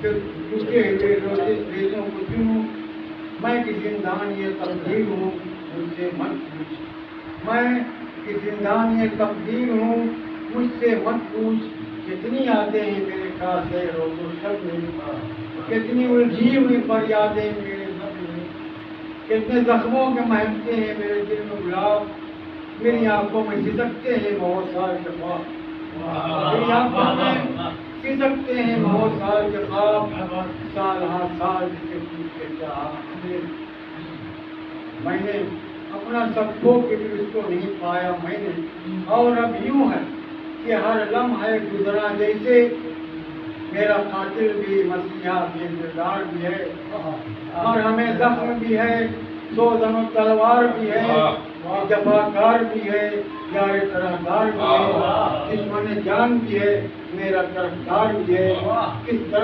کہ رکے ہوئے ریزوں کو چنوں، میں کہ زندان یہ تقدیر ہوں مجھ سے مت پوچھ، میں کہ زندان یہ تقدیر ہوں مجھ سے مت پوچھ، کتنی یادیں ہیں میرے کاسے روزو شب میں، کتنی الجھی ہوئی پر یادیں میرے سب میں، کتنے زخموں کے مہکتے ہیں میرے دل میں گلاب، میری آنکھوں میں سسکتے ہیں بہت سال کے خواب، میری آنکھوں میں سسکتے ہیں بہت سال کے خواب، سال ہاں سال جسے پوچھ کے چاہا میں نے اپنا سب کھو کے بھی اس کو نہیں پایا میں نے، اور اب یوں ہے کہ ہر لمحہ گزرا جیسے میرا قاتل بھی مسیحا بھی انتظار بھی ہے، اور ہمیں زخم بھی ہے، سوزن و تلوار بھی ہے، جفاکار بھی ہے، یار طرفدار بھی ہے، دشمن جان بھی ہے، میرا طرفدار بھی ہے، کس طرح